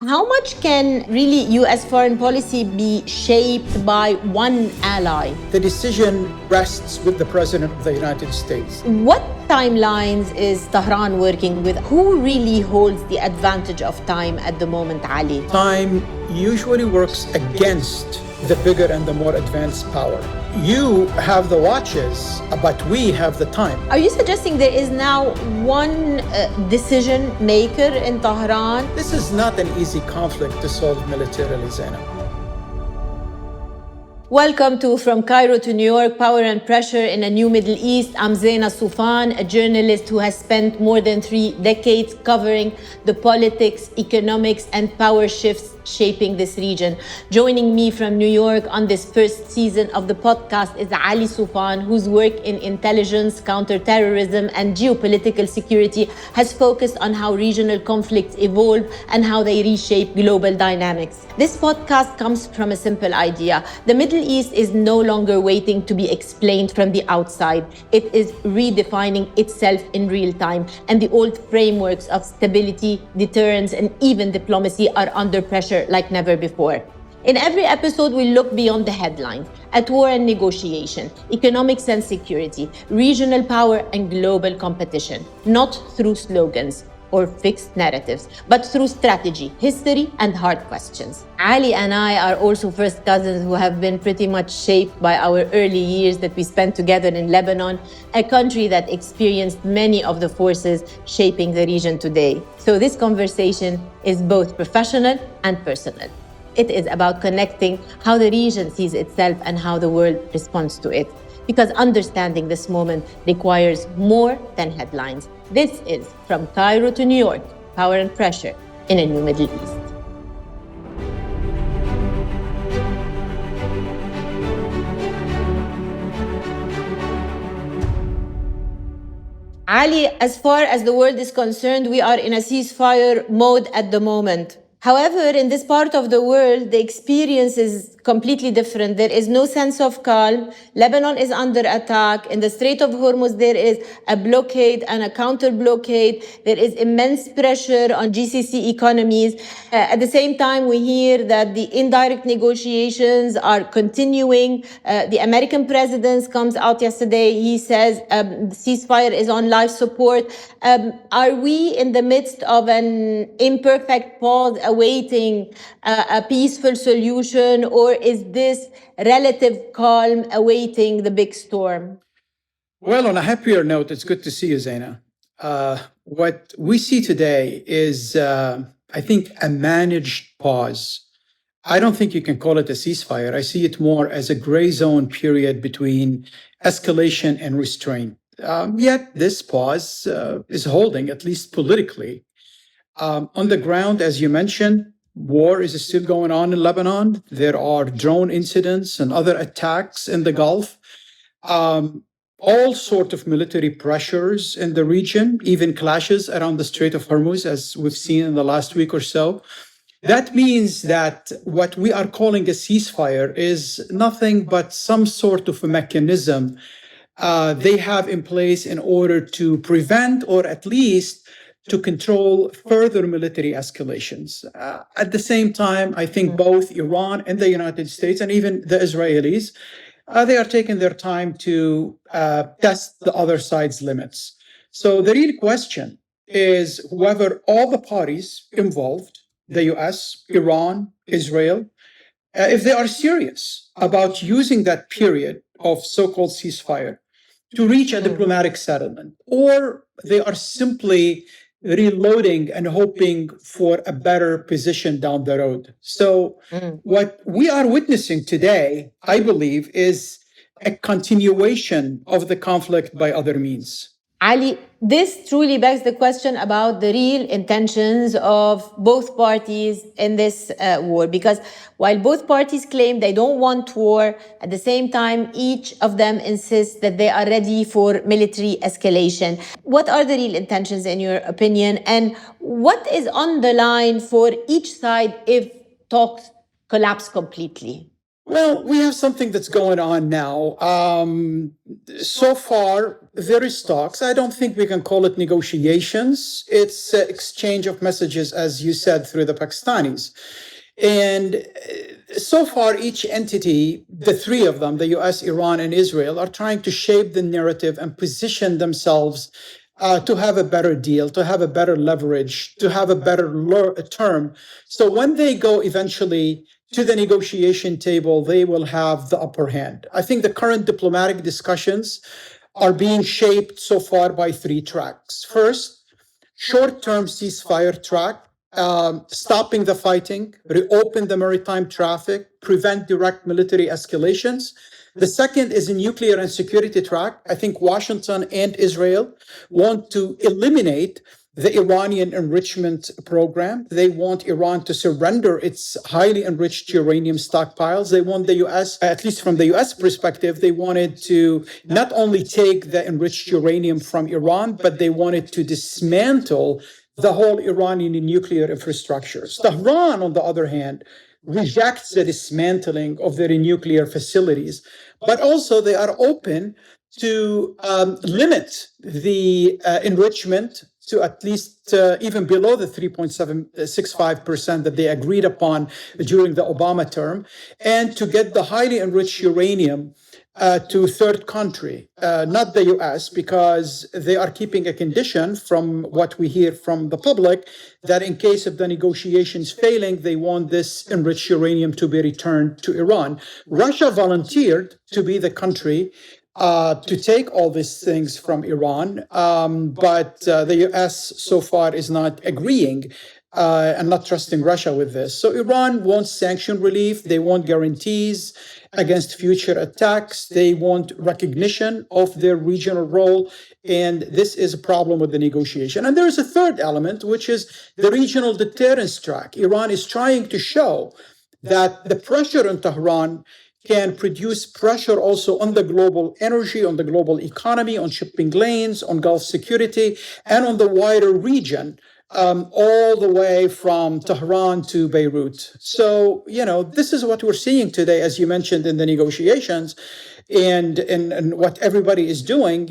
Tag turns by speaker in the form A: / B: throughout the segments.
A: How much can really US foreign policy be shaped by one ally?
B: The decision rests with the President of the United States.
A: What timelines is Tehran working with? Who really holds the advantage of time at the moment, Ali?
B: Time usually works against the bigger and the more advanced power. You have the watches, but we have the time.
A: Are you suggesting there is now one decision maker in Tehran?
B: This is not an easy conflict to solve militarily, Zeina.
A: Welcome to From Cairo to New York, Power and Pressure in a New Middle East. I'm Zeina Soufan, a journalist who has spent more than 3 decades covering the politics, economics, and power shifts shaping this region. Joining me from New York on this first season of the podcast is Ali Soufan, whose work in intelligence, counterterrorism, and geopolitical security has focused on how regional conflicts evolve and how they reshape global dynamics. This podcast comes from a simple idea. The Middle East is no longer waiting to be explained from the outside. It is redefining itself in real time, and the old frameworks of stability, deterrence, and even diplomacy are under pressure like never before. In every episode, we look beyond the headlines at war and negotiation, economics and security, regional power and global competition, not through slogans or fixed narratives, but through strategy, history, and hard questions. Ali and I are also first cousins who have been pretty much shaped by our early years that we spent together in Lebanon, a country that experienced many of the forces shaping the region today. So this conversation is both professional and personal. It is about connecting how the region sees itself and how the world responds to it. Because understanding this moment requires more than headlines. This is From Cairo to New York, Power and Pressure in a New Middle East. Ali, as far as the world is concerned, we are in a ceasefire mode at the moment. However, in this part of the world, the experience is completely different. There is no sense of calm. Lebanon is under attack. In the Strait of Hormuz, there is a blockade and a counter-blockade. There is immense pressure on GCC economies. At the same time, we hear that the indirect negotiations are continuing. The American president comes out yesterday. He says the ceasefire is on life support. Are we in the midst of an imperfect pause awaiting a peaceful solution, or is this relative calm awaiting the big storm?
B: Well, on a happier note, it's good to see you, Zeina. What we see today is, I think, a managed pause. I don't think you can call it a ceasefire. I see it more as a gray zone period between escalation and restraint. Yet this pause is holding, at least politically. On the ground, as you mentioned, war is still going on in Lebanon. There are drone incidents and other attacks in the Gulf. All sorts of military pressures in the region, even clashes around the Strait of Hormuz, as we've seen in the last week or so. That means that what we are calling a ceasefire is nothing but some sort of a mechanism they have in place in order to prevent, or at least to control further military escalations. At the same time, I think both Iran and the United States, and even the Israelis, they are taking their time to test the other side's limits. So the real question is whether all the parties involved, the US, Iran, Israel, if they are serious about using that period of so-called ceasefire to reach a diplomatic settlement, or they are simply reloading and hoping for a better position down the road. So what we are witnessing today, I believe, is a continuation of the conflict by other means.
A: Ali, this truly begs the question about the real intentions of both parties in this war, because while both parties claim they don't want war, at the same time, each of them insists that they are ready for military escalation. What are the real intentions, in your opinion, and what is on the line for each side if talks collapse completely?
B: Well, we have something that's going on now. So far, there is talks. I don't think we can call it negotiations. It's exchange of messages, as you said, through the Pakistanis. And so far, each entity, the three of them, the US, Iran, and Israel, are trying to shape the narrative and position themselves to have a better deal, to have a better leverage, to have a better term. So when they go eventually to the negotiation table, they will have the upper hand. I think the current diplomatic discussions are being shaped so far by three tracks. First, short-term ceasefire track, stopping the fighting, reopen the maritime traffic, prevent direct military escalations. The second is a nuclear and security track. I think Washington and Israel want to eliminate the Iranian enrichment program. They want Iran to surrender its highly enriched uranium stockpiles. They want the US, at least from the US perspective, they wanted to not only take the enriched uranium from Iran, but they wanted to dismantle the whole Iranian nuclear infrastructure. Tehran, on the other hand, rejects the dismantling of their nuclear facilities, but also they are open to limit the enrichment to at least even below the 3.765% that they agreed upon during the Obama term, and to get the highly enriched uranium to third country, not the US, because they are keeping a condition from what we hear from the public that in case of the negotiations failing, they want this enriched uranium to be returned to Iran. Russia volunteered to be the country to take all these things from Iran, but the US so far is not agreeing and not trusting Russia with this. So Iran wants sanction relief. They want guarantees against future attacks. They want recognition of their regional role. And this is a problem with the negotiation. And there is a third element, which is the regional deterrence track. Iran is trying to show that the pressure on Tehran can produce pressure also on the global energy, on the global economy, on shipping lanes, on Gulf security, and on the wider region, all the way from Tehran to Beirut. So, this is what we're seeing today, as you mentioned in the negotiations, and what everybody is doing,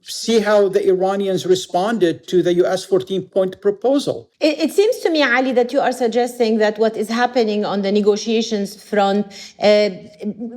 B: see how the Iranians responded to the US 14-point proposal.
A: It seems to me, Ali, that you are suggesting that what is happening on the negotiations front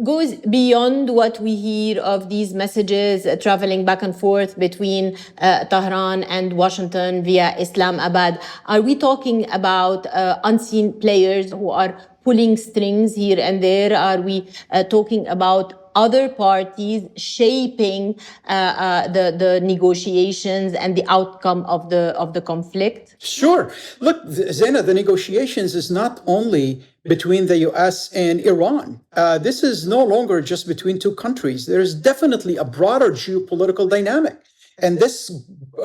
A: goes beyond what we hear of these messages traveling back and forth between Tehran and Washington via Islamabad. Are we talking about unseen players who are pulling strings here and there? Are we talking about other parties shaping the negotiations and the outcome of the conflict?
B: Sure. Look, Zeina, the negotiations is not only between the US and Iran. This is no longer just between two countries. There is definitely a broader geopolitical dynamic. And this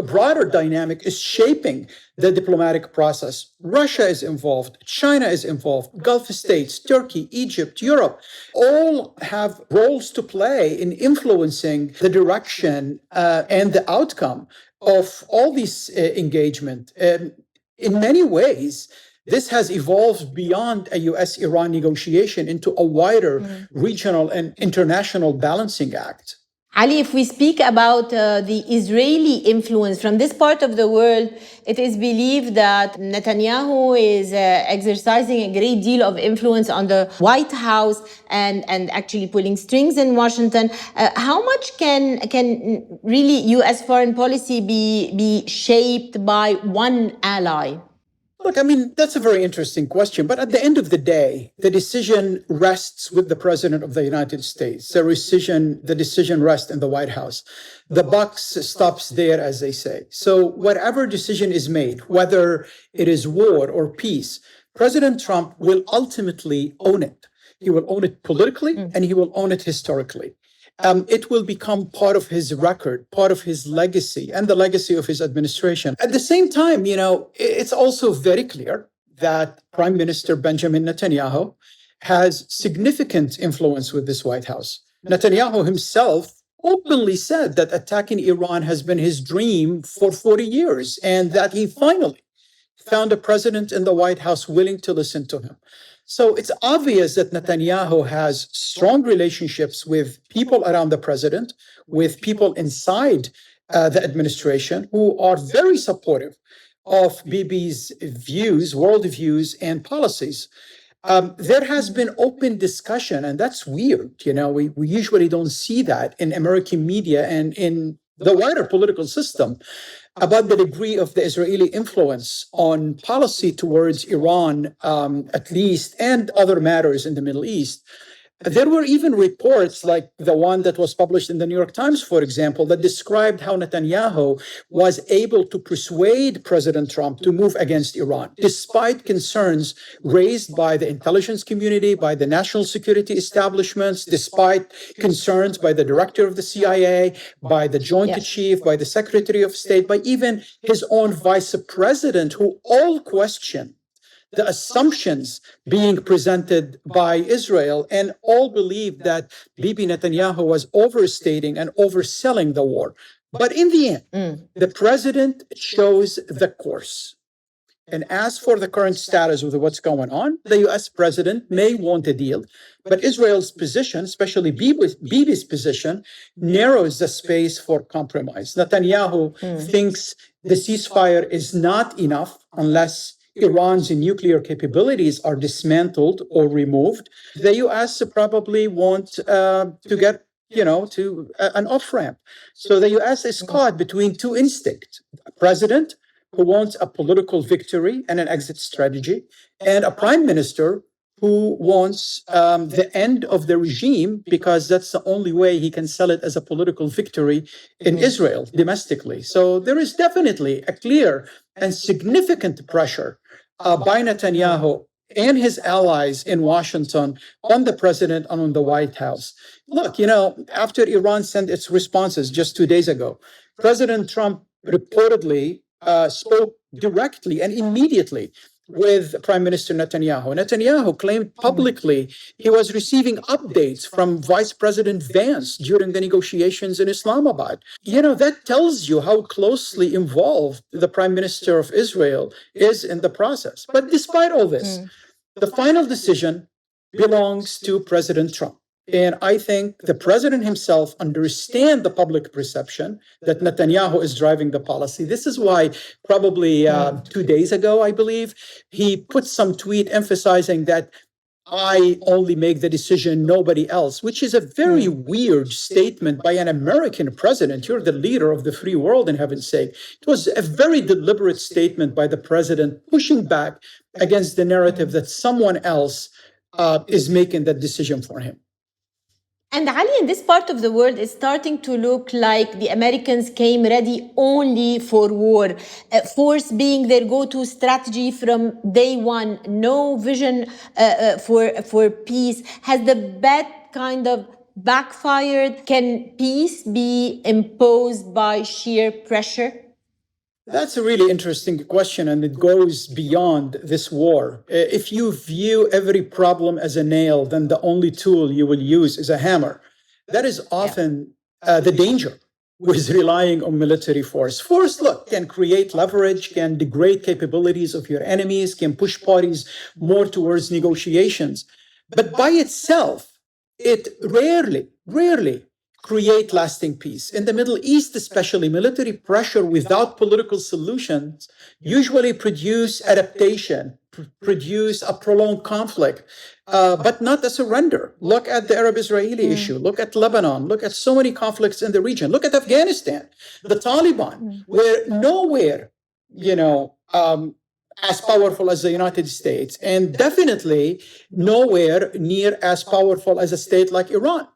B: broader dynamic is shaping the diplomatic process. Russia is involved, China is involved, Gulf states, Turkey, Egypt, Europe, all have roles to play in influencing the direction and the outcome of all this engagement. In many ways, this has evolved beyond a US-Iran negotiation into a wider regional and international balancing act.
A: Ali, if we speak about the Israeli influence from this part of the world, it is believed that Netanyahu is exercising a great deal of influence on the White House and actually pulling strings in Washington. How much can really U.S. foreign policy be shaped by one ally?
B: Look, I mean, that's a very interesting question. But at the end of the day, the decision rests with the President of the United States. The decision rests in the White House. The buck stops there, as they say. So whatever decision is made, whether it is war or peace, President Trump will ultimately own it. He will own it politically and he will own it historically. It will become part of his record, part of his legacy, and the legacy of his administration. At the same time, it's also very clear that Prime Minister Benjamin Netanyahu has significant influence with this White House. Netanyahu himself openly said that attacking Iran has been his dream for 40 years, and that he finally found a president in the White House willing to listen to him. So it's obvious that Netanyahu has strong relationships with people around the president, with people inside the administration who are very supportive of Bibi's views, worldviews, and policies. There has been open discussion, and that's weird. We usually don't see that in American media and in the wider political system about the degree of the Israeli influence on policy towards Iran, at least, and other matters in the Middle East. There were even reports like the one that was published in the New York Times, for example, that described how Netanyahu was able to persuade President Trump to move against Iran, despite concerns raised by the intelligence community, by the national security establishments, despite concerns by the director of the CIA, by the Joint Chief, by the Secretary of State, by even his own vice president, who all question the assumptions being presented by Israel, and all believed that Bibi Netanyahu was overstating and overselling the war. But in the end, the president chose the course. And as for the current status of what's going on, the US president may want a deal, but Israel's position, especially Bibi's position, narrows the space for compromise. Netanyahu thinks the ceasefire is not enough unless Iran's nuclear capabilities are dismantled or removed. The US probably want to get, to an off-ramp. So the US is caught between two instincts: a president who wants a political victory and an exit strategy, and a prime minister who wants the end of the regime because that's the only way he can sell it as a political victory in Israel domestically. So there is definitely a clear and significant pressure by Netanyahu and his allies in Washington on the president and on the White House. Look, after Iran sent its responses just 2 days ago, President Trump reportedly spoke directly and immediately with Prime Minister Netanyahu. Netanyahu claimed publicly he was receiving updates from Vice President Vance during the negotiations in Islamabad. That tells you how closely involved the Prime Minister of Israel is in the process. But despite all this, the final decision belongs to President Trump. And I think the president himself understands the public perception that Netanyahu is driving the policy. This is why probably 2 days ago, I believe, he put some tweet emphasizing that I only make the decision, nobody else, which is a very weird statement by an American president. You're the leader of the free world, in heaven's sake. It was a very deliberate statement by the president, pushing back against the narrative that someone else is making that decision for him.
A: And Ali, in this part of the world, is starting to look like the Americans came ready only for war, force being their go-to strategy from day one, no vision for peace. Has the bet kind of backfired? Can peace be imposed by sheer pressure?
B: That's a really interesting question, and it goes beyond this war. If you view every problem as a nail, then the only tool you will use is a hammer. That is often the danger with relying on military force. Force, look, can create leverage, can degrade capabilities of your enemies, can push parties more towards negotiations. But by itself, it rarely create lasting peace. In the Middle East, especially, military pressure without political solutions usually produce adaptation, produce a prolonged conflict, but not a surrender. Look at the Arab-Israeli issue. Look at Lebanon. Look at so many conflicts in the region. Look at Afghanistan, the Taliban, where nowhere, as powerful as the United States, and definitely nowhere near as powerful as a state like Iran.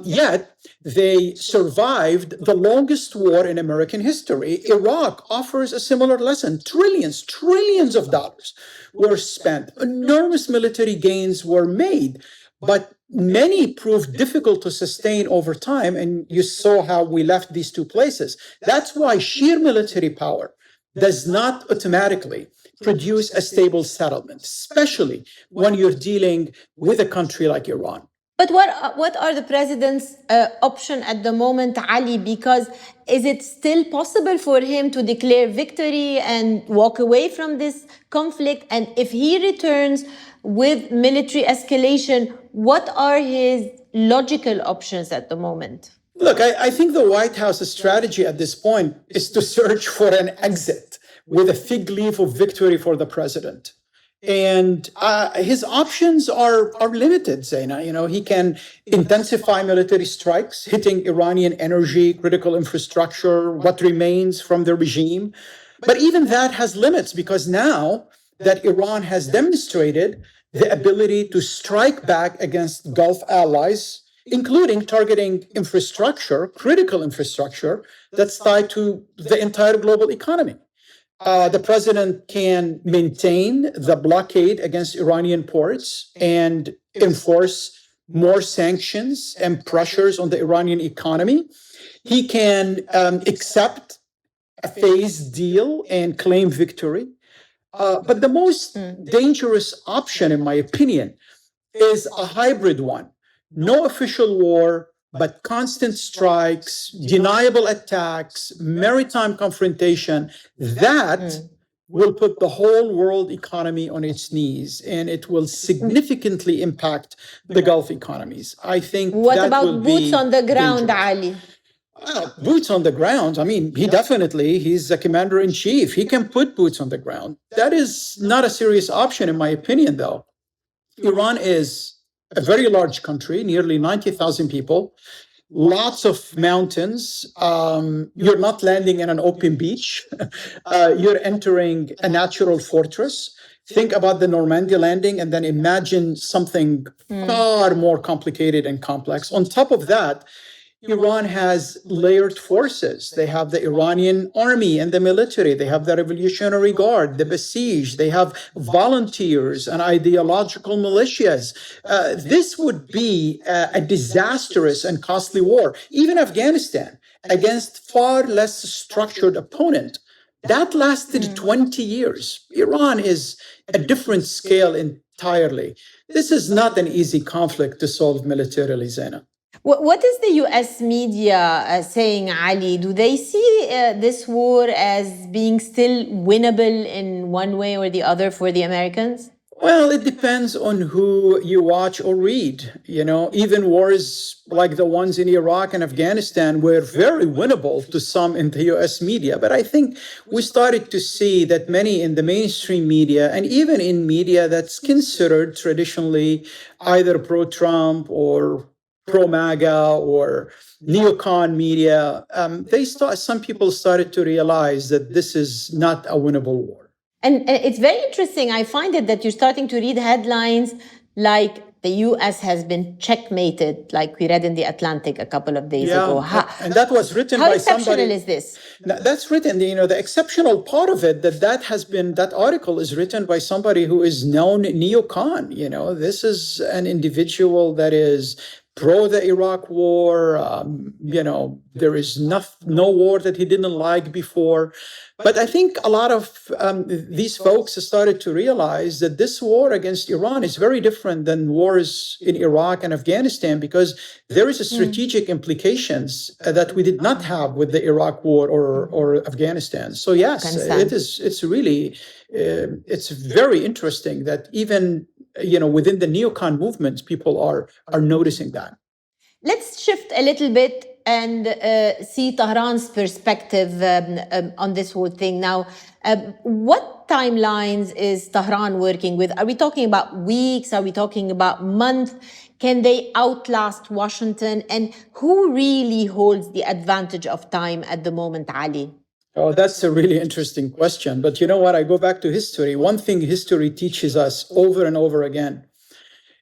B: Yet they survived the longest war in American history. Iraq offers a similar lesson. Trillions of dollars were spent. Enormous military gains were made, but many proved difficult to sustain over time. And you saw how we left these two places. That's why sheer military power does not automatically produce a stable settlement, especially when you're dealing with a country like Iran.
A: But what are the president's option at the moment, Ali? Because is it still possible for him to declare victory and walk away from this conflict? And if he returns with military escalation, what are his logical options at the moment?
B: Look, I think the White House's strategy at this point is to search for an exit with a fig leaf of victory for the president. And his options are limited, Zeina. He can intensify military strikes, hitting Iranian energy, critical infrastructure, what remains from the regime. But even that has limits, because now that Iran has demonstrated the ability to strike back against Gulf allies, including targeting infrastructure, critical infrastructure, that's tied to the entire global economy. The president can maintain the blockade against Iranian ports and enforce more sanctions and pressures on the Iranian economy. He can accept a phased deal and claim victory. But the most dangerous option, in my opinion, is a hybrid one. No official war, but constant strikes, deniable attacks, maritime confrontation. That will put the whole world economy on its knees, and it will significantly impact the Gulf economies. I think
A: What
B: that
A: about
B: will
A: boots
B: be
A: on the ground,
B: dangerous.
A: Ali?
B: Boots on the ground. I mean, he's a commander in chief. He can put boots on the ground. That is not a serious option, in my opinion, though. Iran is a very large country, nearly 90,000 people, lots of mountains. You're not landing in an open beach. You're entering a natural fortress. Think about the Normandy landing and then imagine something far more complicated and complex. On top of that, Iran has layered forces. They have the Iranian army and the military. They have the Revolutionary Guard, the Basij. They have volunteers and ideological militias. This would be a disastrous and costly war. Even Afghanistan, against far less structured opponent, that lasted 20 years. Iran is a different scale entirely. This is not an easy conflict to solve militarily, Zeina.
A: What is the US media saying, Ali? Do they see this war as being still winnable in one way or the other for the Americans?
B: Well, it depends on who you watch or read. Even wars like the ones in Iraq and Afghanistan were very winnable to some in the US media. But I think we started to see that many in the mainstream media, and even in media that's considered traditionally either pro-Trump or pro-MAGA or neocon media, some people started to realize that this is not a winnable war.
A: And it's very interesting. I find it that you're starting to read headlines like the US has been checkmated, like we read in The Atlantic a couple of days ago.
B: And that was written by somebody.
A: How exceptional is this?
B: That's written, the exceptional part of it, that article is written by somebody who is known neocon. This is an individual that is pro the Iraq war. There is no war that he didn't like before. But I think a lot of these folks started to realize that this war against Iran is very different than wars in Iraq and Afghanistan, because there is a strategic implications that we did not have with the Iraq war or Afghanistan. So yes, it's very interesting that even within the neocon movement, people are noticing that.
A: Let's shift a little bit and see Tehran's perspective on this whole thing. Now, what timelines is Tehran working with? Are we talking about weeks? Are we talking about months? Can they outlast Washington? And who really holds the advantage of time at the moment, Ali?
B: Oh, that's a really interesting question. But you know what? I go back to history. One thing history teaches us over and over again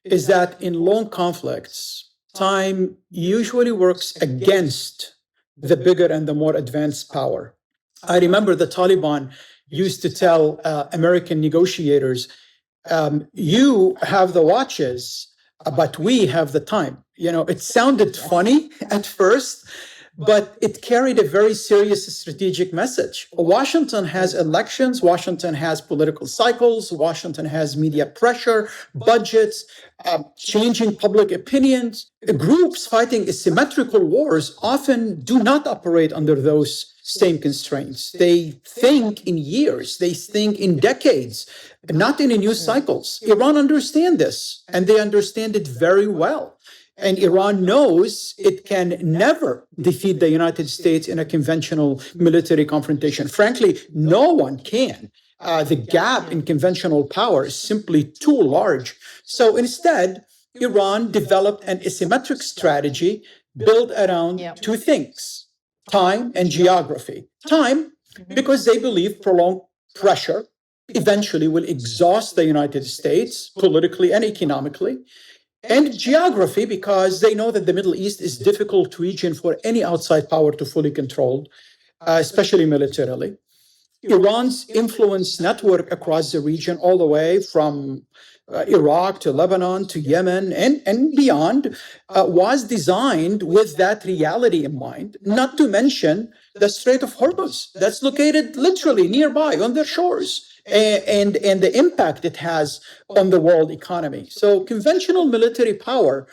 B: is that in long conflicts, time usually works against the bigger and the more advanced power. I remember the Taliban used to tell American negotiators, you have the watches, but we have the time. It sounded funny at first, but it carried a very serious strategic message. Washington has elections, Washington has political cycles, Washington has media pressure, budgets, changing public opinions. Groups fighting asymmetrical wars often do not operate under those same constraints. They think in years, they think in decades, not in news cycles. Iran understands this, and they understand it very well. And Iran knows it can never defeat the United States in a conventional military confrontation. Frankly, no one can. The gap in conventional power is simply too large. So instead, Iran developed an asymmetric strategy built around two things: time and geography. Time, because they believe prolonged pressure eventually will exhaust the United States politically and economically. And geography, because they know that the Middle East is a difficult region for any outside power to fully control, especially militarily. Iran's influence network across the region, all the way from Iraq to Lebanon to Yemen and beyond, was designed with that reality in mind, not to mention the Strait of Hormuz that's located literally nearby on their shores. And the impact it has on the world economy. So conventional military power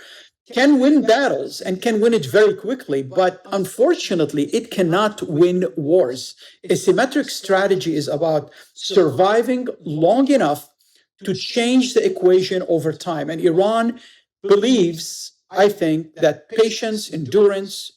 B: can win battles and can win it very quickly, but unfortunately, it cannot win wars. Asymmetric strategy is about surviving long enough to change the equation over time. And Iran believes, I think, that patience, endurance,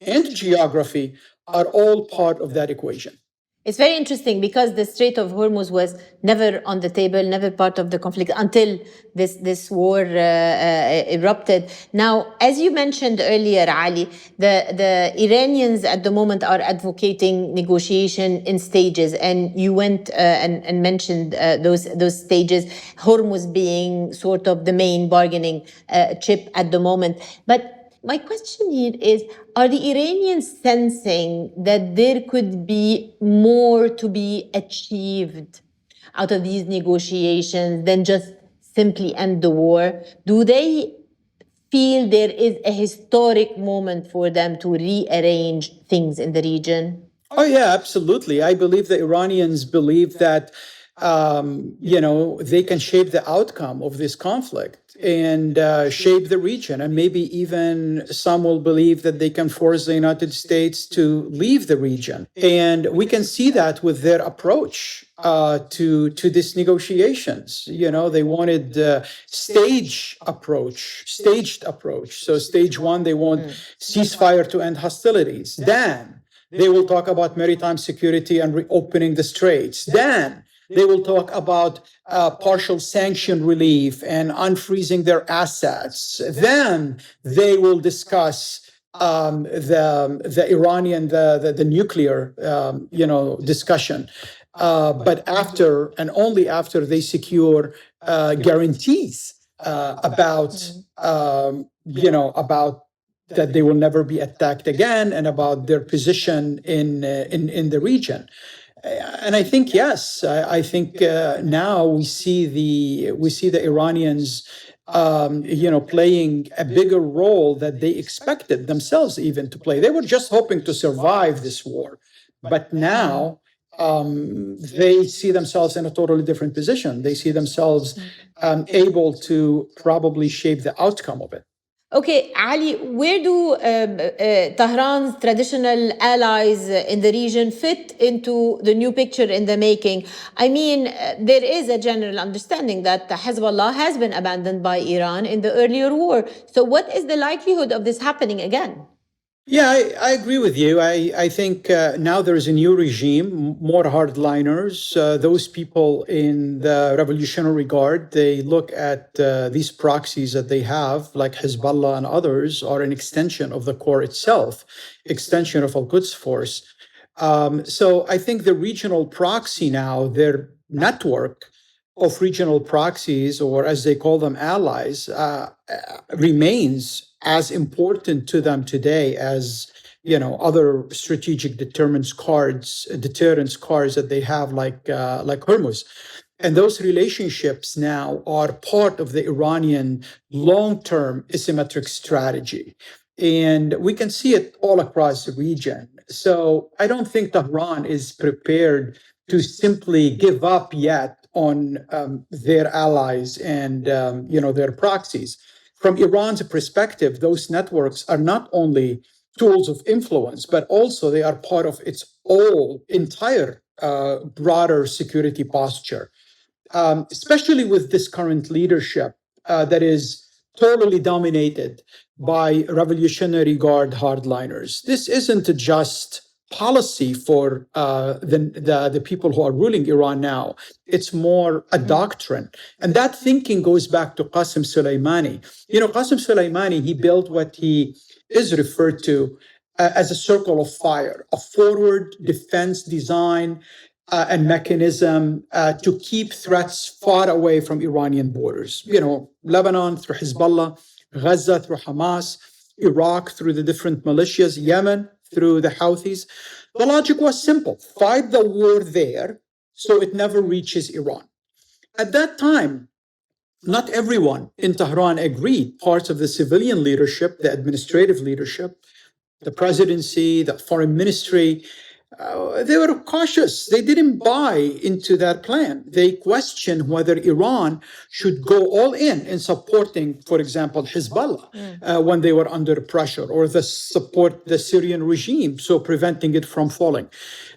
B: and geography are all part of that equation.
A: It's very interesting because the Strait of Hormuz was never on the table, never part of the conflict until this war erupted. Now, as you mentioned earlier, Ali, the Iranians at the moment are advocating negotiation in stages, and you went and mentioned those stages, Hormuz being sort of the main bargaining chip at the moment. But my question here is, are the Iranians sensing that there could be more to be achieved out of these negotiations than just simply end the war? Do they feel there is a historic moment for them to rearrange things in the region?
B: Oh, yeah, absolutely. I believe the Iranians believe that they can shape the outcome of this conflict and shape the region. And maybe even some will believe that they can force the United States to leave the region. And we can see that with their approach to these negotiations. They wanted staged approach. So stage one, they want ceasefire to end hostilities. Then they will talk about maritime security and reopening the straits. Then they will talk about partial sanction relief and unfreezing their assets. Then they will discuss the Iranian, the nuclear, discussion. But after and only after they secure guarantees about that they will never be attacked again and about their position in the region. And I think, yes, I think now we see the Iranians, playing a bigger role that they expected themselves even to play. They were just hoping to survive this war, but now they see themselves in a totally different position. They see themselves able to probably shape the outcome of it.
A: Okay, Ali, where do Tehran's traditional allies in the region fit into the new picture in the making? I mean, there is a general understanding that Hezbollah has been abandoned by Iran in the earlier war. So what is the likelihood of this happening again?
B: Yeah, I agree with you. I think now there is a new regime, more hardliners. Those people in the Revolutionary Guard, they look at these proxies that they have, like Hezbollah and others, are an extension of the core itself, extension of Al-Quds Force. So I think the regional proxy now, their network of regional proxies, or as they call them, allies, remains as important to them today as other strategic deterrence cards that they have, like Hormuz. And those relationships now are part of the Iranian long-term asymmetric strategy. And we can see it all across the region. So I don't think Tehran is prepared to simply give up yet on their allies and their proxies. From Iran's perspective, those networks are not only tools of influence, but also they are part of its whole entire broader security posture, especially with this current leadership that is totally dominated by Revolutionary Guard hardliners. This isn't just policy for the people who are ruling Iran now. It's more a doctrine. And that thinking goes back to Qasem Soleimani. Qasem Soleimani, he built what he is referred to as a circle of fire, a forward defense design and mechanism to keep threats far away from Iranian borders. Lebanon through Hezbollah, Gaza through Hamas, Iraq through the different militias, Yemen through the Houthis. The logic was simple: fight the war there so it never reaches Iran. At that time, not everyone in Tehran agreed. Parts of the civilian leadership, the administrative leadership, the presidency, the foreign ministry, they were cautious. They didn't buy into that plan. They questioned whether Iran should go all in supporting, for example, Hezbollah when they were under pressure, or support the Syrian regime, so preventing it from falling.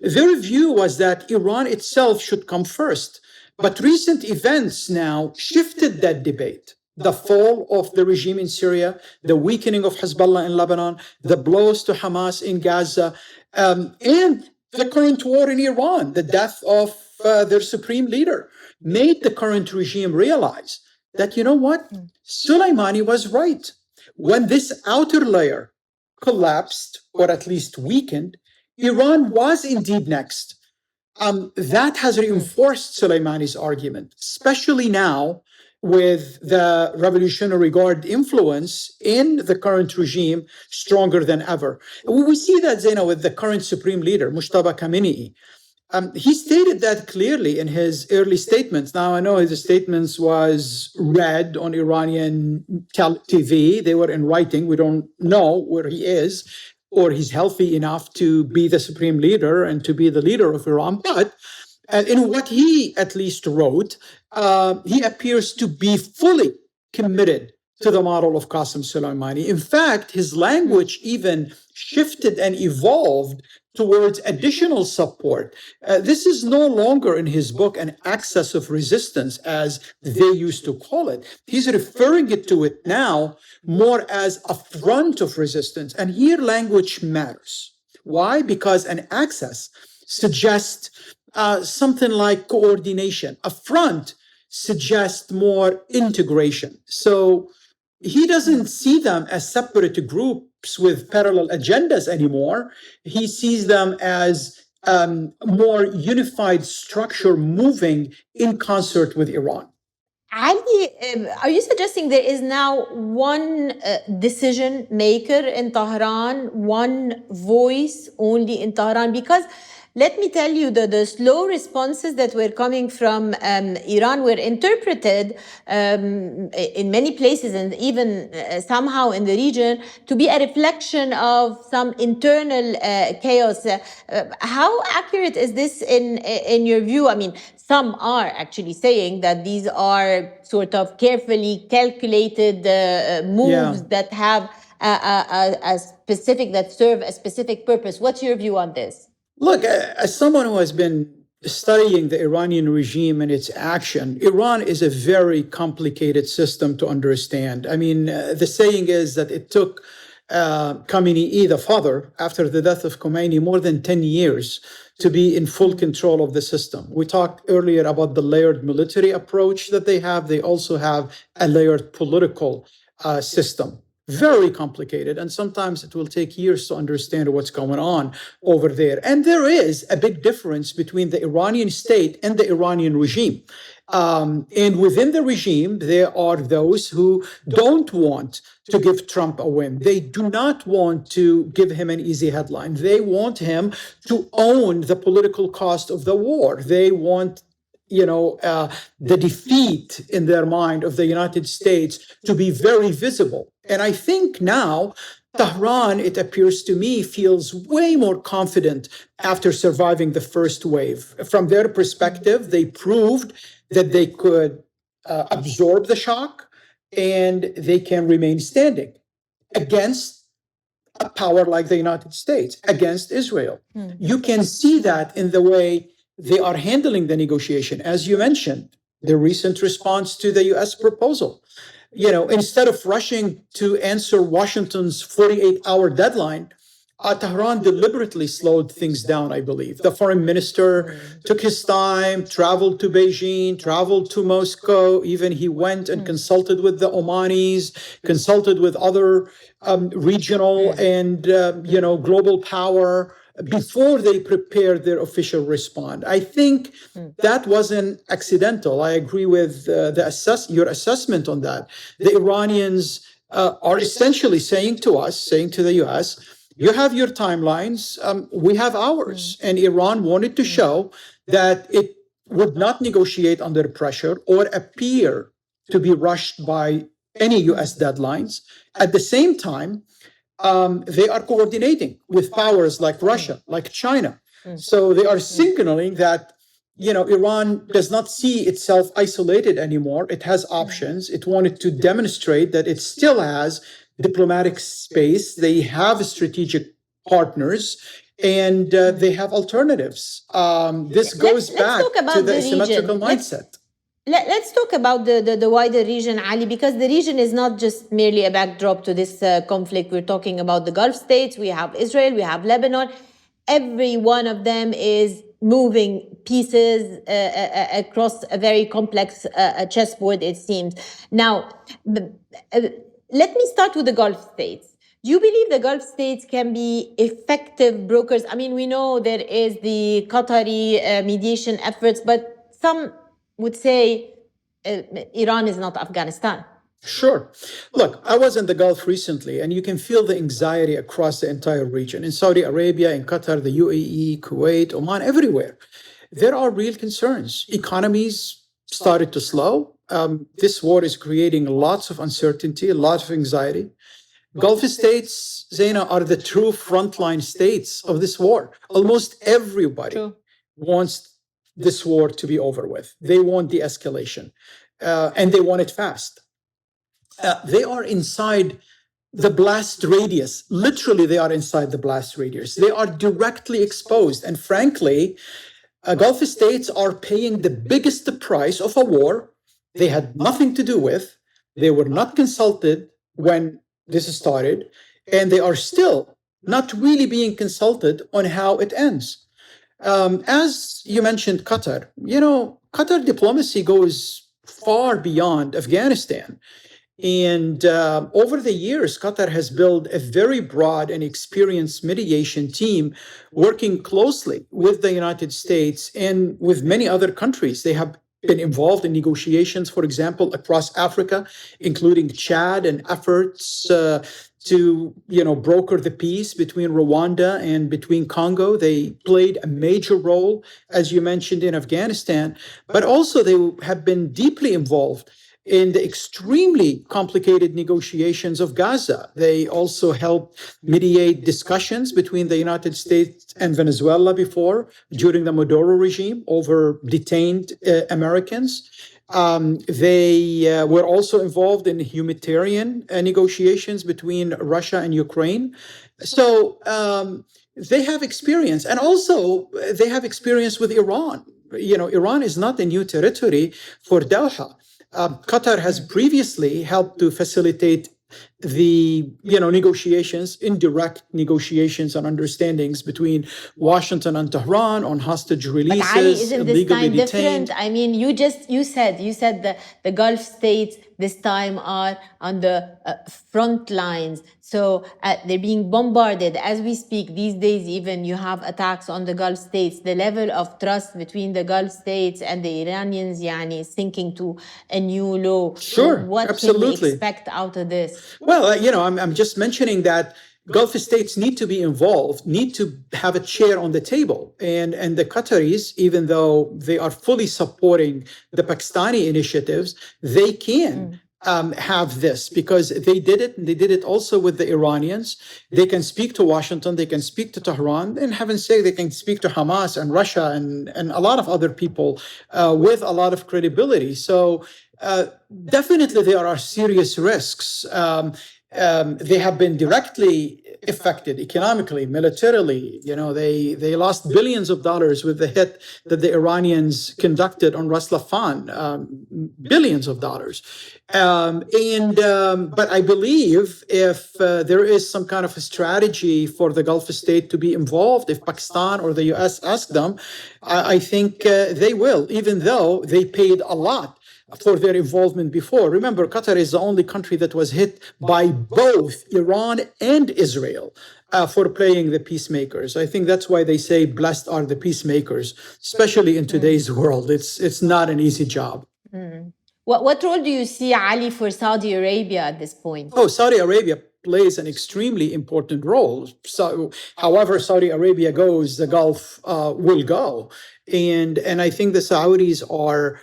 B: Their view was that Iran itself should come first. But recent events now shifted that debate. The fall of the regime in Syria, the weakening of Hezbollah in Lebanon, the blows to Hamas in Gaza, and the current war in Iran, the death of their supreme leader, made the current regime realize that, Soleimani was right. When this outer layer collapsed, or at least weakened, Iran was indeed next. That has reinforced Soleimani's argument, especially now with the Revolutionary Guard influence in the current regime stronger than ever. We see that, Zeina, with the current supreme leader, Mujtaba Khamenei. He stated that clearly in his early statements. Now, I know his statements was read on Iranian TV. They were in writing. We don't know where he is, or he's healthy enough to be the supreme leader and to be the leader of Iran. But in what he at least wrote, he appears to be fully committed to the model of Qasem Soleimani. In fact, his language even shifted and evolved towards additional support. This is no longer in his book an axis of resistance, as they used to call it. He's referring to it now more as a front of resistance. And here language matters. Why? Because an axis suggests something like coordination. A front suggests more integration. So he doesn't see them as separate groups with parallel agendas anymore. He sees them as more unified structure moving in concert with Iran.
A: Ali, are you suggesting there is now one decision maker in Tehran, one voice only in Tehran? Because let me tell you, the slow responses that were coming from Iran were interpreted in many places, and even somehow in the region, to be a reflection of some internal chaos. How accurate is this in your view? I mean, some are actually saying that these are sort of carefully calculated moves that have that serve a specific purpose. What's your view on this?
B: Look, as someone who has been studying the Iranian regime and its action, Iran is a very complicated system to understand. I mean, the saying is that it took Khamenei, the father, after the death of Khomeini, more than 10 years to be in full control of the system. We talked earlier about the layered military approach that they have. They also have a layered political system. Very complicated, and sometimes it will take years to understand what's going on over there. And there is a big difference between the Iranian state and the Iranian regime. And within the regime, there are those who don't want to give Trump a win. They do not want to give him an easy headline. They want him to own the political cost of the war. They want the defeat in their mind of the United States to be very visible. And I think now Tehran, it appears to me, feels way more confident after surviving the first wave. From their perspective, they proved that they could absorb the shock and they can remain standing against a power like the United States, against Israel. You can see that in the way they are handling the negotiation. As you mentioned, the recent response to the US proposal. Instead of rushing to answer Washington's 48-hour deadline, Tehran deliberately slowed things down, I believe. The foreign minister took his time, traveled to Beijing, traveled to Moscow. Even he went and consulted with the Omanis, consulted with other regional and global power before they prepared their official response. I think that wasn't accidental. I agree with your assessment on that. The Iranians are essentially saying to us, saying to the US, you have your timelines, we have ours. And Iran wanted to show that it would not negotiate under pressure or appear to be rushed by any US deadlines. At the same time, they are coordinating with powers like Russia, like China. So they are signaling that, Iran does not see itself isolated anymore. It has options. It wanted to demonstrate that it still has diplomatic space. They have strategic partners and they have alternatives. This goes back to the asymmetrical mindset.
A: Let's talk about the wider region, Ali, because the region is not just merely a backdrop to this conflict. We're talking about the Gulf states. We have Israel, we have Lebanon. Every one of them is moving pieces across a very complex chessboard, it seems. Now, let me start with the Gulf states. Do you believe the Gulf states can be effective brokers? I mean, we know there is the Qatari mediation efforts, but some would say Iran is not Afghanistan.
B: Sure. Look, I was in the Gulf recently, and you can feel the anxiety across the entire region. In Saudi Arabia, in Qatar, the UAE, Kuwait, Oman, everywhere. There are real concerns. Economies started to slow. This war is creating lots of uncertainty, lots of anxiety. Gulf states, Zeina, are the true frontline states of this war. Almost everybody wants this war to be over with. They want the escalation, and they want it fast. They are inside the blast radius. Literally, they are inside the blast radius. They are directly exposed. And frankly, Gulf states are paying the biggest price of a war they had nothing to do with. They were not consulted when this started, and they are still not really being consulted on how it ends. As you mentioned, Qatar, Qatar diplomacy goes far beyond Afghanistan. And over the years, Qatar has built a very broad and experienced mediation team working closely with the United States and with many other countries. They have been involved in negotiations, for example, across Africa, including Chad, and efforts to broker the peace between Rwanda and between Congo. They played a major role, as you mentioned, in Afghanistan, but also they have been deeply involved in the extremely complicated negotiations of Gaza. They also helped mediate discussions between the United States and Venezuela during the Maduro regime over detained Americans. They were also involved in humanitarian negotiations between Russia and Ukraine. So they have experience, and also they have experience with Iran. Iran is not a new territory for Doha. Qatar has previously helped to facilitate the negotiations, indirect negotiations and understandings between Washington and Tehran on hostage releases.
A: But Ali, isn't this time different? I mean, you said the Gulf states this time are on the front lines. So they're being bombarded as we speak. These days, even you have attacks on the Gulf states. The level of trust between the Gulf states and the Iranians is sinking to a new low.
B: Sure,
A: so what
B: absolutely.
A: can we expect out of this?
B: Well, I'm just mentioning that Gulf states need to be involved, need to have a chair on the table. And the Qataris, even though they are fully supporting the Pakistani initiatives, they can have this, because they did it, and they did it also with the Iranians. They can speak to Washington, they can speak to Tehran, and heaven's sake, they can speak to Hamas and Russia and a lot of other people with a lot of credibility. So definitely there are serious risks. They have been directly affected economically, militarily. They lost billions of dollars with the hit that the Iranians conducted on Ras Laffan, billions of dollars. But I believe if there is some kind of a strategy for the Gulf state to be involved, if Pakistan or the US ask them, I think they will, even though they paid a lot for their involvement before. Remember, Qatar is the only country that was hit by both Iran and Israel for playing the peacemakers. I think that's why they say blessed are the peacemakers, especially in today's world. It's not an easy job.
A: What role do you see, Ali, for Saudi Arabia at this point?
B: Oh, Saudi Arabia plays an extremely important role. So, however Saudi Arabia goes, the Gulf will go. And I think the Saudis are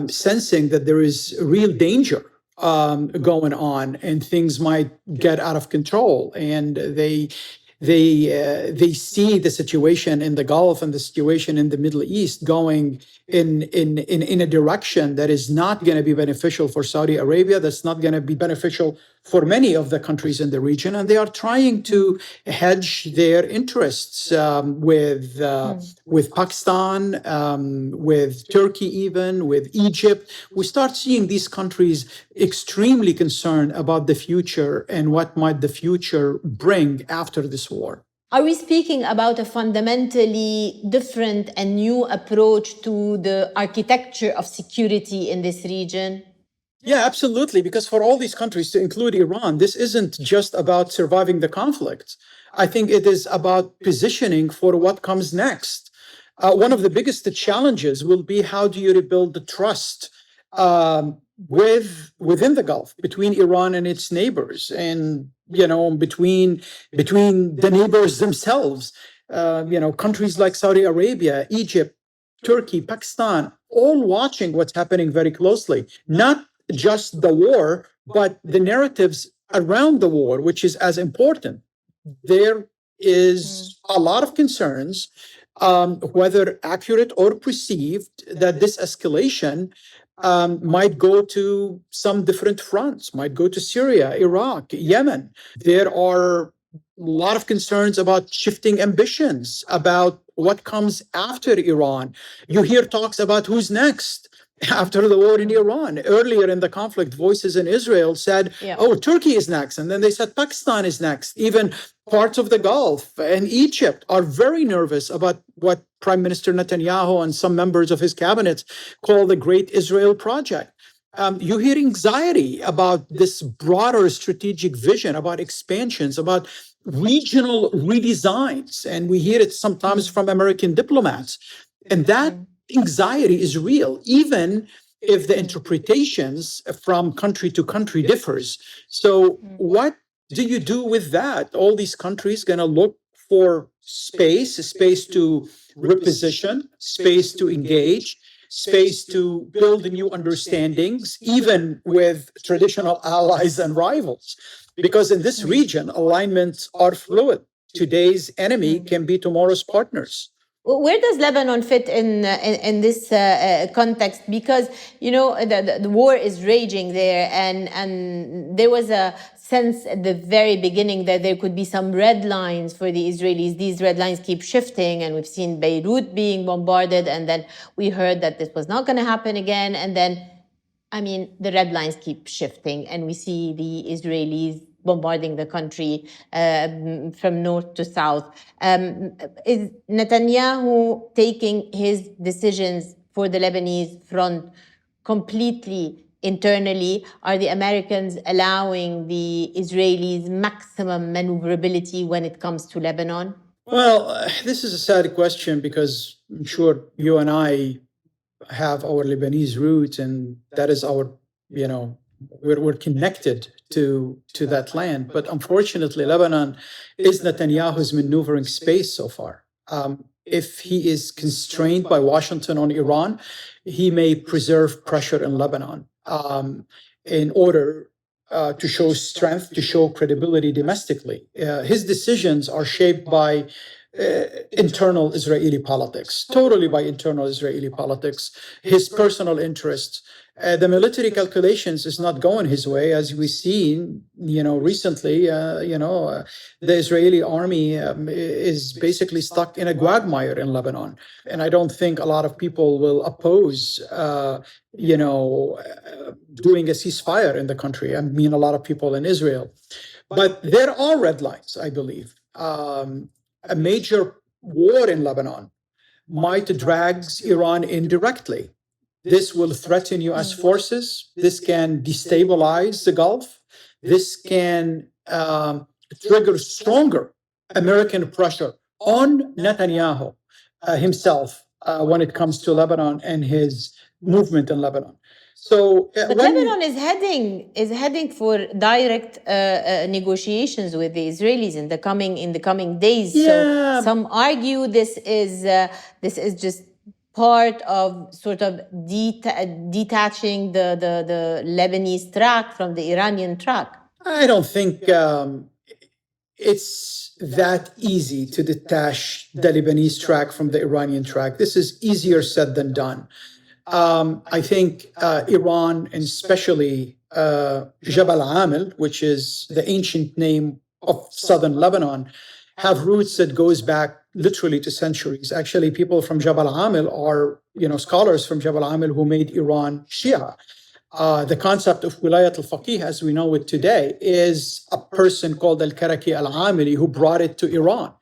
B: sensing that there is real danger going on, and things might get out of control. And they see the situation in the Gulf and the situation in the Middle East going in a direction that is not going to be beneficial for Saudi Arabia. That's not going to be beneficial for many of the countries in the region, and they are trying to hedge their interests with Pakistan, with Turkey, even with Egypt. We start seeing these countries extremely concerned about the future and what might the future bring after this war.
A: Are we speaking about a fundamentally different and new approach to the architecture of security in this region?
B: Yeah, absolutely. Because for all these countries, to include Iran, this isn't just about surviving the conflict. I think it is about positioning for what comes next. One of the biggest challenges will be, how do you rebuild the trust within the Gulf, between Iran and its neighbors, and between the neighbors themselves. Countries like Saudi Arabia, Egypt, Turkey, Pakistan, all watching what's happening very closely. Not just the war, but the narratives around the war, which is as important. There is a lot of concerns, whether accurate or perceived, that this escalation might go to some different fronts, might go to Syria, Iraq, Yemen. There are a lot of concerns about shifting ambitions, about what comes after Iran. You hear talks about who's next after the war in Iran. Earlier in the conflict, voices in Israel said, oh, Turkey is next. And then they said Pakistan is next. Even parts of the Gulf and Egypt are very nervous about what Prime Minister Netanyahu and some members of his cabinet call the Great Israel Project. You hear anxiety about this broader strategic vision, about expansions, about regional redesigns. And we hear it sometimes from American diplomats. And that anxiety is real, even if the interpretations from country to country differs. So what do you do with that? All these countries going to look for space to reposition, space to engage, space to build new understandings, even with traditional allies and rivals. Because in this region, alignments are fluid. Today's enemy can be tomorrow's partners.
A: Where does Lebanon fit in this context? Because the war is raging there, and there was a sense at the very beginning that there could be some red lines for the Israelis. These red lines keep shifting, and we've seen Beirut being bombarded, and then we heard that this was not going to happen again, and then, the red lines keep shifting, and we see the Israelis bombarding the country from north to south. Is Netanyahu taking his decisions for the Lebanese front completely internally? Are the Americans allowing the Israelis maximum maneuverability when it comes to Lebanon?
B: Well, this is a sad question, because I'm sure you and I have our Lebanese roots, and that is our, we're connected to that land. But unfortunately, Lebanon is Netanyahu's maneuvering space so far. If he is constrained by Washington on Iran, he may preserve pressure in Lebanon. in order to show strength, to show credibility domestically. His decisions are shaped by internal Israeli politics, totally by internal Israeli politics, his personal interests. The military calculations is not going his way, as we've seen, recently. The Israeli army is basically stuck in a quagmire in Lebanon, and I don't think a lot of people will oppose, doing a ceasefire in the country. I mean, a lot of people in Israel, but there are red lines, I believe. A major war in Lebanon might drag Iran indirectly. This will threaten US forces. This can destabilize the Gulf. This can trigger stronger American pressure on Netanyahu himself when it comes to Lebanon and his movement in Lebanon. So,
A: but Lebanon is heading for direct negotiations with the Israelis in the coming days.
B: Yeah.
A: So some argue this is just part of sort of detaching the Lebanese track from the Iranian track.
B: I don't think it's that easy to detach the Lebanese track from the Iranian track. This is easier said than done. I think Iran, and especially Jabal Amil, which is the ancient name of southern Lebanon, have roots that goes back literally to centuries. Actually, people from Jabal Amil are, scholars from Jabal Amil who made Iran Shia. The concept of Wilayat al-Faqih, as we know it today, is a person called Al-Karaki al-Amili who brought it to Iran.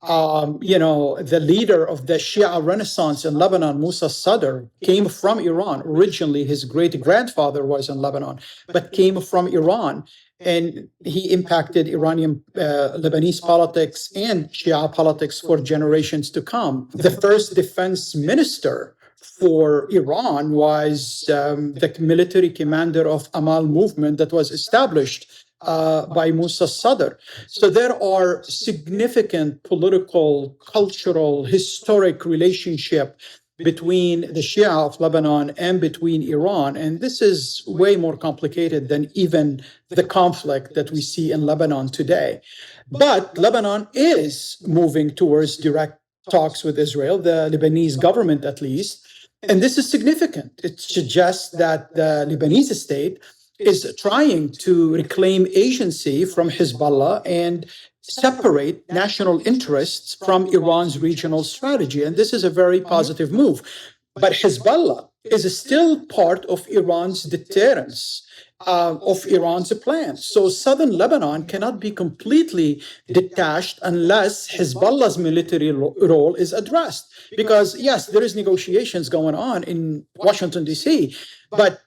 B: The leader of the Shia Renaissance in Lebanon, Musa Sadr, came from Iran. Originally, his great-grandfather was in Lebanon, but came from Iran. And he impacted Iranian Lebanese politics and Shia politics for generations to come. The first defense minister for Iran was the military commander of Amal movement that was established by Musa Sadr. So there are significant political, cultural, historic relationship between the Shia of Lebanon and between Iran. And this is way more complicated than even the conflict that we see in Lebanon today. But Lebanon is moving towards direct talks with Israel, the Lebanese government at least. And this is significant. It suggests that the Lebanese state is trying to reclaim agency from Hezbollah and separate national interests from Iran's regional strategy. And this is a very positive move. But Hezbollah is still part of Iran's deterrence, of Iran's plans. So southern Lebanon cannot be completely detached unless Hezbollah's military role is addressed. Because yes, there is negotiations going on in Washington, D.C., but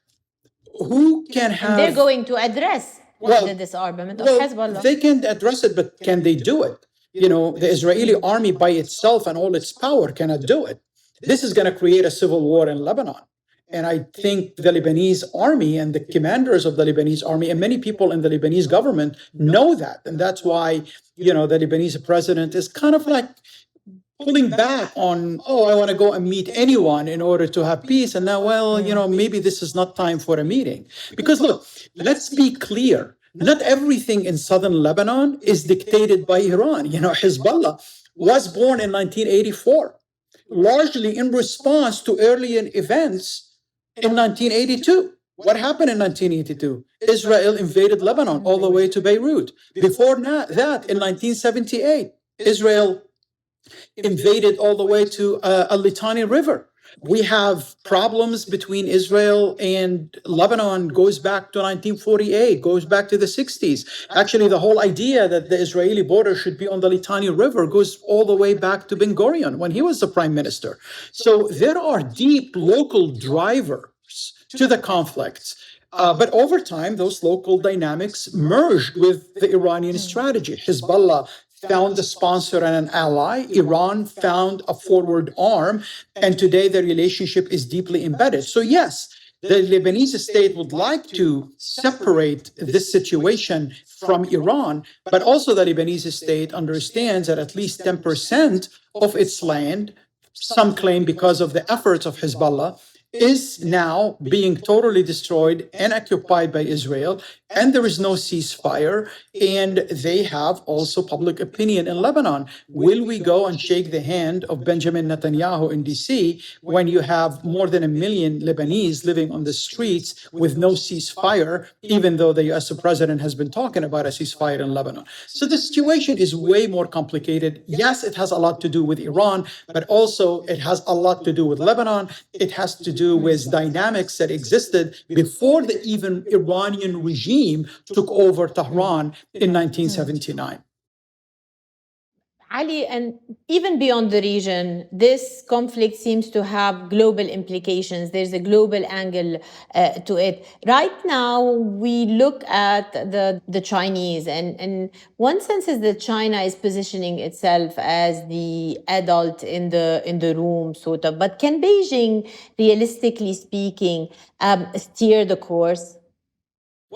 B: who can have...
A: And they're going to address the disarmament of Hezbollah.
B: They can address it, but can they do it? The Israeli army by itself and all its power cannot do it. This is going to create a civil war in Lebanon. And I think the Lebanese army and the commanders of the Lebanese army and many people in the Lebanese government know that. And that's why, the Lebanese president is kind of like pulling back on, I want to go and meet anyone in order to have peace. And now, maybe this is not time for a meeting. Because look, let's be clear. Not everything in southern Lebanon is dictated by Iran. Hezbollah was born in 1984, largely in response to earlier events in 1982. What happened in 1982? Israel invaded Lebanon all the way to Beirut. Before that, in 1978, Israel invaded all the way to Al-Litani River. We have problems between Israel and Lebanon goes back to 1948, goes back to the 60s. Actually, the whole idea that the Israeli border should be on the Litani River goes all the way back to Ben Gurion when he was the prime minister. So there are deep local drivers to the conflicts. But over time, those local dynamics merged with the Iranian strategy. Hezbollah found a sponsor and an ally. Iran found a forward arm. And today the relationship is deeply embedded. So yes, the Lebanese state would like to separate this situation from Iran, but also the Lebanese state understands that at least 10% of its land, some claim because of the efforts of Hezbollah, is now being totally destroyed and occupied by Israel, and there is no ceasefire, and they have also public opinion in Lebanon. Will we go and shake the hand of Benjamin Netanyahu in DC when you have more than 1 million Lebanese living on the streets with no ceasefire, even though the US president has been talking about a ceasefire in Lebanon? So the situation is way more complicated. Yes, it has a lot to do with Iran, but also it has a lot to do with Lebanon. It has to do with dynamics that existed before the even Iranian regime took over Tehran in 1979.
A: Ali, and even beyond the region, this conflict seems to have global implications. There's a global angle to it. Right now, we look at the Chinese, and one sense is that China is positioning itself as the adult in the room, sort of. But can Beijing, realistically speaking, steer the course?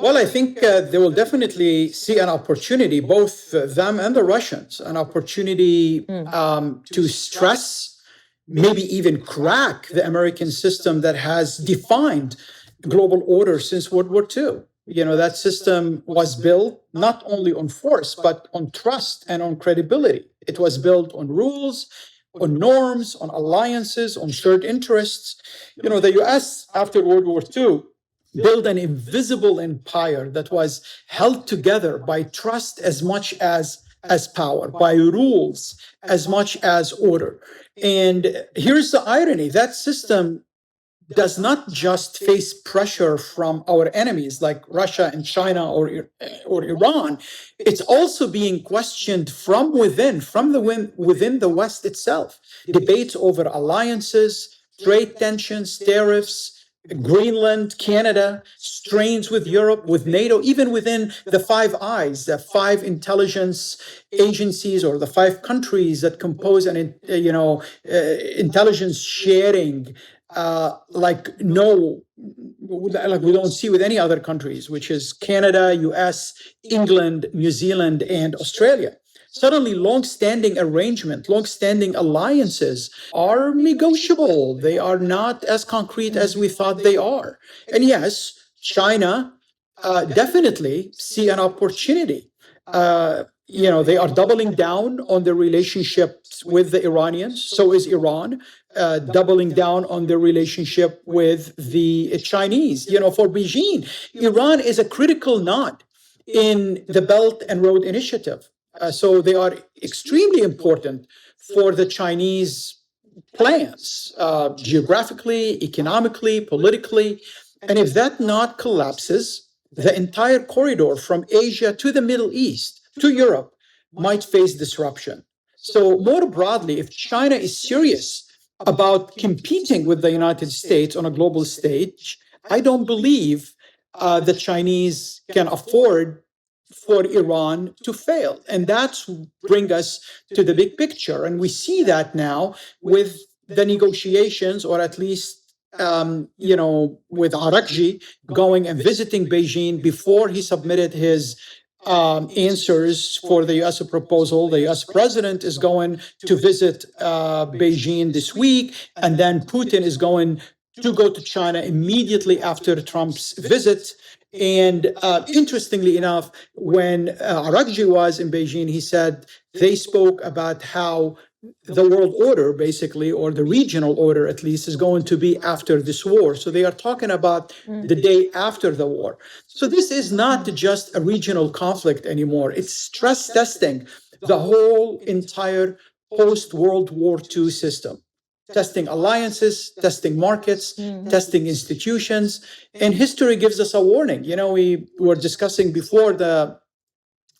B: Well, I think they will definitely see an opportunity, both them and the Russians, an opportunity to stress, maybe even crack the American system that has defined global order since World War II. You know, that system was built not only on force, but on trust and on credibility. It was built on rules, on norms, on alliances, on shared interests. You know, the US after World War II build an invisible empire that was held together by trust as much as power, by rules as much as order. And here's the irony: that system does not just face pressure from our enemies like Russia and China or Iran. It's also being questioned from within, within the West itself. Debates over alliances, trade tensions, tariffs, Greenland, Canada, strains with Europe, with NATO, even within the Five Eyes, the five intelligence agencies or the five countries that compose an intelligence sharing like we don't see with any other countries, which is Canada, US, England, New Zealand, and Australia. Suddenly, long-standing arrangement, long-standing alliances are negotiable. They are not as concrete as we thought they are. And yes, China definitely see an opportunity. They are doubling down on their relationships with the Iranians. So is Iran doubling down on their relationship with the Chinese. For Beijing, Iran is a critical node in the Belt and Road Initiative. So they are extremely important for the Chinese plans, geographically, economically, politically. And if that knot collapses, the entire corridor from Asia to the Middle East to Europe might face disruption. So more broadly, if China is serious about competing with the United States on a global stage, I don't believe the Chinese can afford for Iran to fail. And that's bring us to the big picture. And we see that now with the negotiations, or at least, with Arakji going and visiting Beijing before he submitted his answers for the US proposal. The US president is going to visit Beijing this week, and then Putin is going to go to China immediately after Trump's visit. And interestingly enough, when Arakji was in Beijing, he said they spoke about how the world order, basically, or the regional order at least, is going to be after this war. So they are talking about the day after the war. So this is not just a regional conflict anymore. It's stress testing the whole entire post-World War II system. Testing alliances, testing markets, testing institutions. And history gives us a warning. We were discussing before the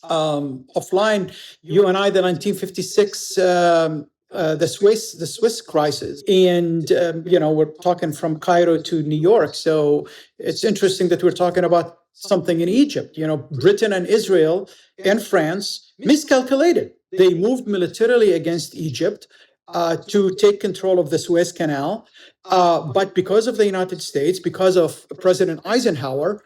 B: offline, you and I, the 1956, the Swiss crisis. And, we're talking from Cairo to New York. So it's interesting that we're talking about something in Egypt. Britain and Israel and France miscalculated. They moved militarily against Egypt to take control of the Suez Canal. But because of the United States, because of President Eisenhower,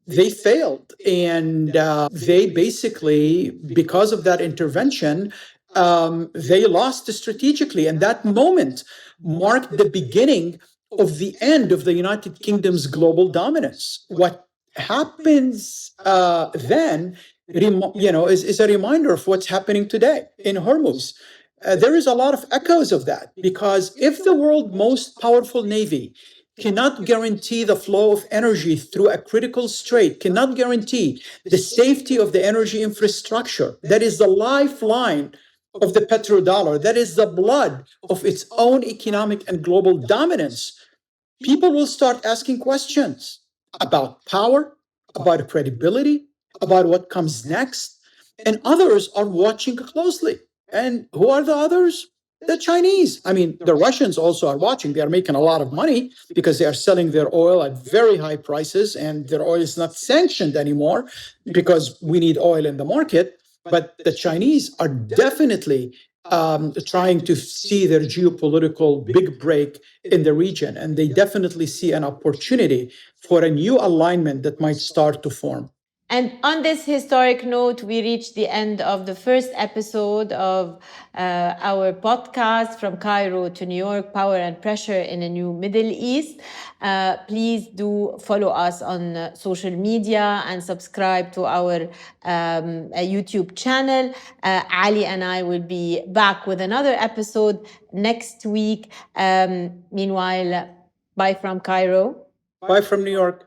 B: they failed. And they basically, because of that intervention, they lost strategically. And that moment marked the beginning of the end of the United Kingdom's global dominance. What happens then, is a reminder of what's happening today in Hormuz. There is a lot of echoes of that, because if the world's most powerful navy cannot guarantee the flow of energy through a critical strait, cannot guarantee the safety of the energy infrastructure, that is the lifeline of the petrodollar, that is the blood of its own economic and global dominance, people will start asking questions about power, about credibility, about what comes next. And others are watching closely. And who are the others? The Chinese. I mean, the Russians also are watching. They are making a lot of money because they are selling their oil at very high prices, and their oil is not sanctioned anymore because we need oil in the market. But the Chinese are definitely trying to see their geopolitical big break in the region. And they definitely see an opportunity for a new alignment that might start to form.
A: And on this historic note, we reach the end of the first episode of our podcast, From Cairo to New York, Power and Pressure in a New Middle East. Please do follow us on social media and subscribe to our YouTube channel. Ali and I will be back with another episode next week. Meanwhile, bye from Cairo.
B: Bye from New York.